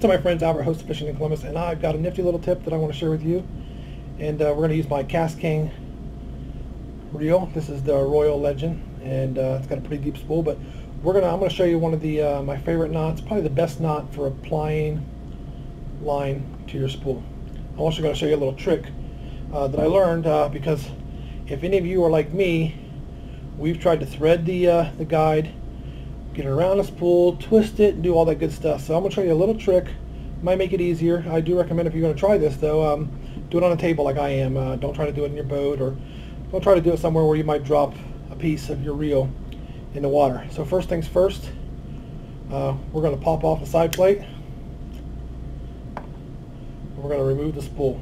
What's up, my friends? Albert, host of Fishing in Columbus, and I've got a nifty little tip that I want to share with you. And we're going to use my KastKing reel. This is the Royal Legend, and it's got a pretty deep spool. But I'm going to show you one of the my favorite knots, probably the best knot for applying line to your spool. I'm also going to show you a little trick that I learned because if any of you are like me, we've tried to thread the guide, get it around the spool, twist it, and do all that good stuff. So I'm going to show you a little trick. Might make it easier. I do recommend, if you're going to try this though, do it on a table like I am. Don't try to do it in your boat, or don't try to do it somewhere where you might drop a piece of your reel in the water. So first things first, we're going to pop off the side plate, and we're going to remove the spool.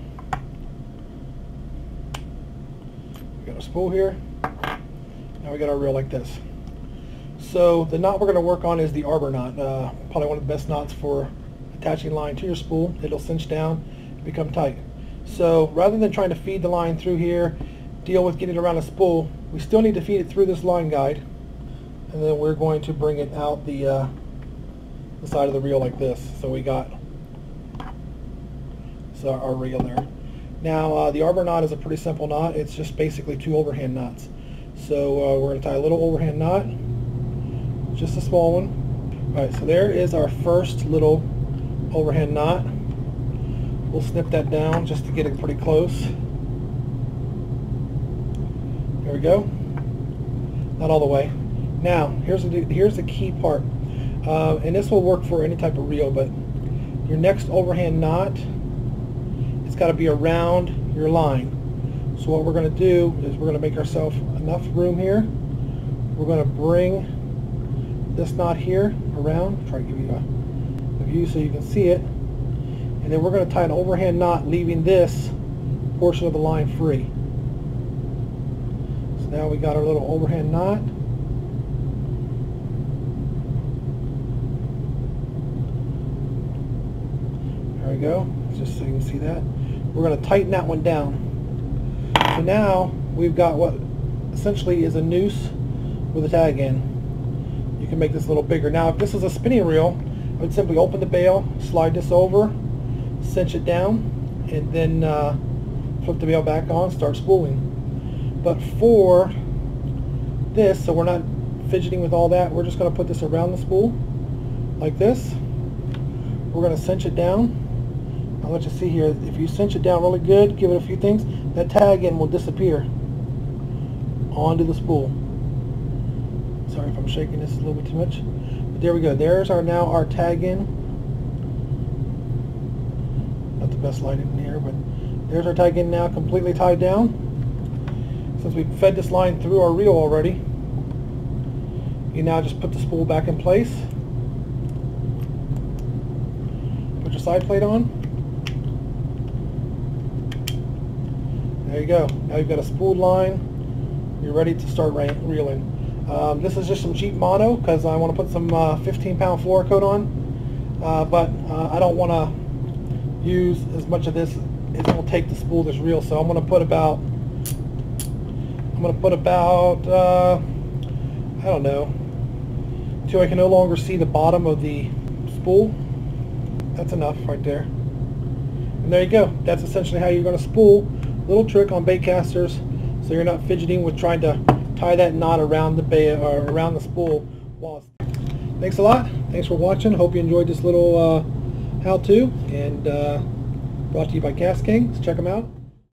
We got our spool here. Now we got our reel like this. So the knot we're going to work on is the arbor knot, probably one of the best knots for attaching line to your spool. It'll cinch down and become tight. So rather than trying to feed the line through here, deal with getting it around the spool, we still need to feed it through this line guide, and then we're going to bring it out the side of the reel like this. So we got our reel there. Now the arbor knot is a pretty simple knot. It's just basically two overhand knots. So we're going to tie a little overhand knot, just a small one. Alright, so there is our first little overhand knot. We'll snip that down just to get it pretty close. There we go. Not all the way. Now, here's the key part. And this will work for any type of reel, but your next overhand knot, it's got to be around your line. So what we're going to do is we're going to make ourselves enough room here. We're going to bring this knot here around, try to give you a view so you can see it, and then we're going to tie an overhand knot, leaving this portion of the line free. So now we got our little overhand knot. There we go, just so you can see that. We're going to tighten that one down. So now we've got what essentially is a noose with a tag in. You can make this a little bigger. Now if this is a spinning reel, I would simply open the bail, slide this over, cinch it down, and then flip the bail back on, start spooling. But for this, so we're not fidgeting with all that, we're just going to put this around the spool like this. We're going to cinch it down. I'll let you see here, if you cinch it down really good, give it a few things, that tag in will disappear onto the spool. Sorry if I'm shaking this a little bit too much. But there we go. There's now our tag in. Not the best light in here, but there's our tag in now, completely tied down. Since we fed this line through our reel already, you now just put the spool back in place. Put your side plate on. There you go. Now you've got a spooled line. You're ready to start reeling. This is just some cheap mono because I want to put some 15-pound fluorocoat on, but I don't want to use as much of this as it will take to spool this reel. So I'm going to put about I don't know, till I can no longer see the bottom of the spool. That's enough right there. And there you go. That's essentially how you're going to spool. Little trick on bait casters, so you're not fidgeting with trying to tie that knot around the bail or around the spool. Thanks a lot. Thanks for watching. Hope you enjoyed this little how-to, and brought to you by KastKing. Let's check them out.